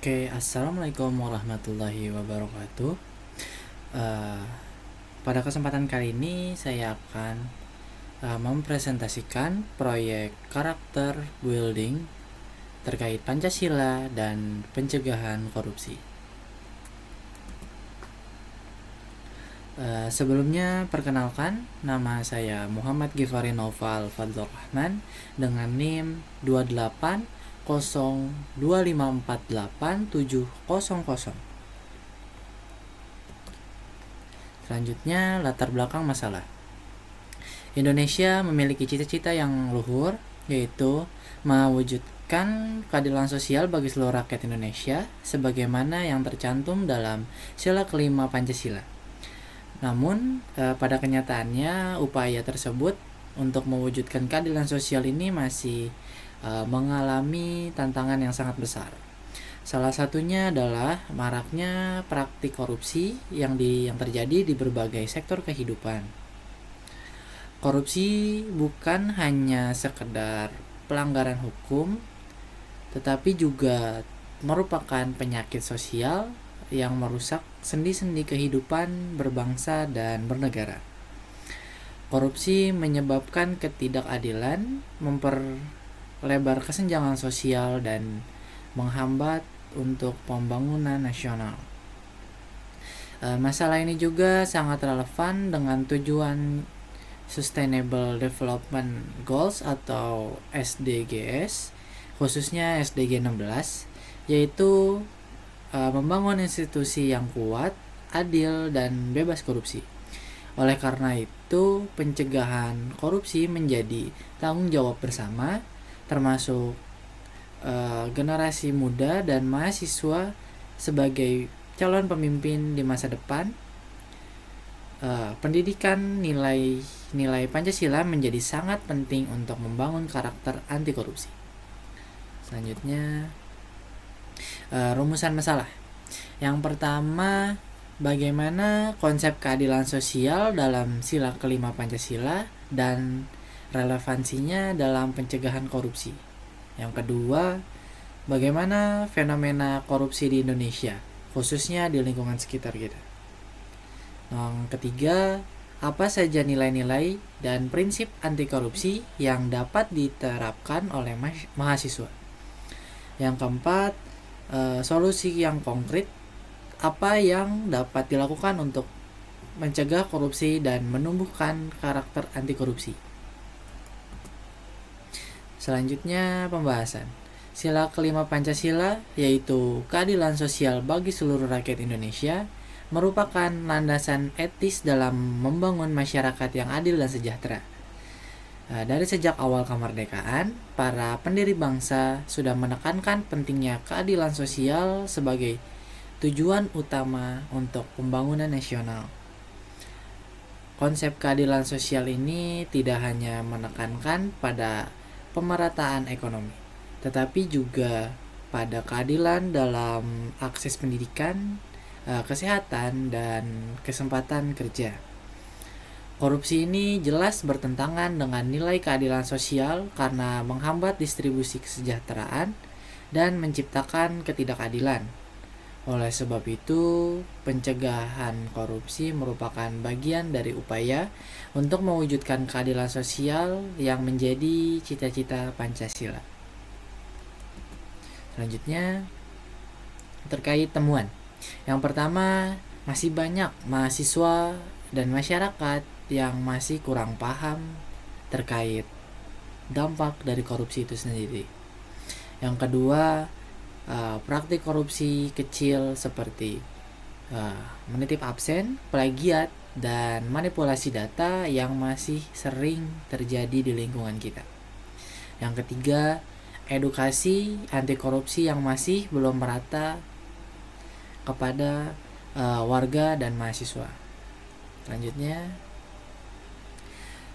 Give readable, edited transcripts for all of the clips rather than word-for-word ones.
Oke, assalamualaikum warahmatullahi wabarakatuh. Eh, Pada kesempatan kali ini saya akan mempresentasikan proyek karakter building terkait Pancasila dan pencegahan korupsi. Sebelumnya perkenalkan, nama saya Muhammad Gifari Noval Fadlur Rahman dengan NIM 2802548700. Selanjutnya, latar belakang masalah. Indonesia memiliki cita-cita yang luhur, yaitu mewujudkan keadilan sosial bagi seluruh rakyat Indonesia sebagaimana yang tercantum dalam sila kelima Pancasila. Namun, pada kenyataannya upaya tersebut untuk mewujudkan keadilan sosial ini masih mengalami tantangan yang sangat besar. Salah satunya adalah maraknya praktik korupsi yang terjadi di berbagai sektor kehidupan. Korupsi bukan hanya sekedar pelanggaran hukum, tetapi juga merupakan penyakit sosial yang merusak sendi-sendi kehidupan berbangsa dan bernegara. Korupsi menyebabkan ketidakadilan, memperlebar kesenjangan sosial, dan menghambat untuk pembangunan nasional. Masalah ini juga sangat relevan dengan tujuan Sustainable Development Goals atau SDGs, khususnya SDG 16, yaitu membangun institusi yang kuat, adil, dan bebas korupsi. Oleh karena itu, pencegahan korupsi menjadi tanggung jawab bersama, termasuk generasi muda dan mahasiswa sebagai calon pemimpin di masa depan. Pendidikan nilai Pancasila menjadi sangat penting untuk membangun karakter anti korupsi. Selanjutnya, rumusan masalah. Yang pertama, bagaimana konsep keadilan sosial dalam sila kelima Pancasila dan relevansinya dalam pencegahan korupsi. Yang kedua, bagaimana fenomena korupsi di Indonesia, khususnya di lingkungan sekitar kita. Yang ketiga, apa saja nilai-nilai dan prinsip anti korupsi yang dapat diterapkan oleh mahasiswa. Yang keempat, solusi yang konkret apa yang dapat dilakukan untuk mencegah korupsi dan menumbuhkan karakter anti korupsi. Selanjutnya, pembahasan. Sila kelima Pancasila, yaitu keadilan sosial bagi seluruh rakyat Indonesia, merupakan landasan etis dalam membangun masyarakat yang adil dan sejahtera. Dari sejak awal kemerdekaan, para pendiri bangsa sudah menekankan pentingnya keadilan sosial sebagai tujuan utama untuk pembangunan nasional. Konsep keadilan sosial ini tidak hanya menekankan pada pemerataan ekonomi, tetapi juga pada keadilan dalam akses pendidikan, kesehatan, dan kesempatan kerja. Korupsi ini jelas bertentangan dengan nilai keadilan sosial karena menghambat distribusi kesejahteraan dan menciptakan ketidakadilan. Oleh sebab itu, pencegahan korupsi merupakan bagian dari upaya untuk mewujudkan keadilan sosial yang menjadi cita-cita Pancasila. Selanjutnya, terkait temuan. Yang pertama, masih banyak mahasiswa dan masyarakat yang masih kurang paham terkait dampak dari korupsi itu sendiri. Yang kedua, praktik korupsi kecil seperti menitip absen, plagiat, dan manipulasi data yang masih sering terjadi di lingkungan kita. Yang ketiga, edukasi anti korupsi yang masih belum merata kepada warga dan mahasiswa. Selanjutnya,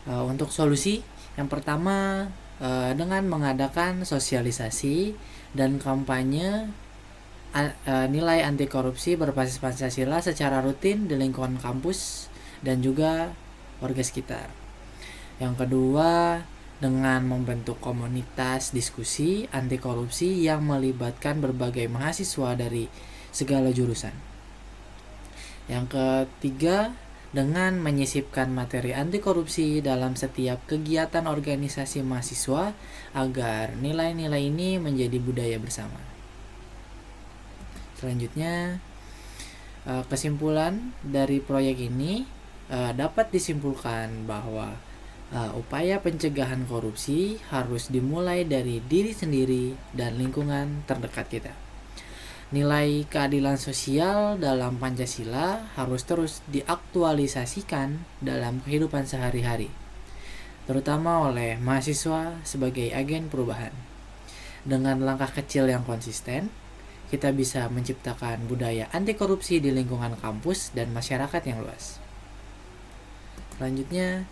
untuk solusi, yang pertama dengan mengadakan sosialisasi dan kampanye nilai anti korupsi berbasis Pancasila secara rutin di lingkungan kampus dan juga warga sekitar. Yang kedua, dengan membentuk komunitas diskusi anti korupsi yang melibatkan berbagai mahasiswa dari segala jurusan. Yang ketiga, dengan menyisipkan materi anti korupsi dalam setiap kegiatan organisasi mahasiswa agar nilai-nilai ini menjadi budaya bersama. Selanjutnya, kesimpulan dari proyek ini dapat disimpulkan bahwa upaya pencegahan korupsi harus dimulai dari diri sendiri dan lingkungan terdekat kita. Nilai keadilan sosial dalam Pancasila harus terus diaktualisasikan dalam kehidupan sehari-hari, terutama oleh mahasiswa sebagai agen perubahan. Dengan langkah kecil yang konsisten, kita bisa menciptakan budaya anti korupsi di lingkungan kampus dan masyarakat yang luas. Selanjutnya,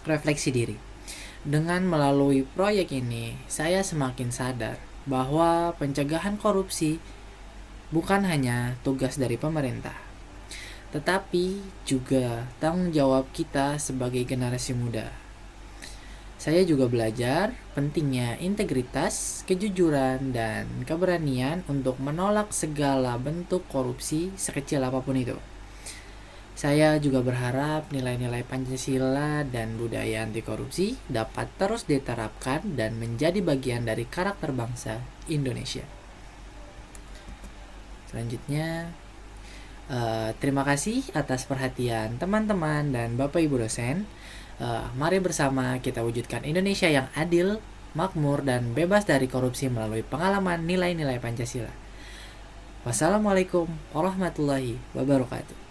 refleksi diri. Dengan melalui proyek ini, saya semakin sadar bahwa pencegahan korupsi bukan hanya tugas dari pemerintah, tetapi juga tanggung jawab kita sebagai generasi muda. Saya juga belajar pentingnya integritas, kejujuran, dan keberanian untuk menolak segala bentuk korupsi sekecil apapun itu. Saya juga berharap nilai-nilai Pancasila dan budaya anti korupsi dapat terus diterapkan dan menjadi bagian dari karakter bangsa Indonesia. Selanjutnya, terima kasih atas perhatian teman-teman dan Bapak Ibu dosen. Mari bersama kita wujudkan Indonesia yang adil, makmur, dan bebas dari korupsi melalui pengalaman nilai-nilai Pancasila. Wassalamualaikum warahmatullahi wabarakatuh.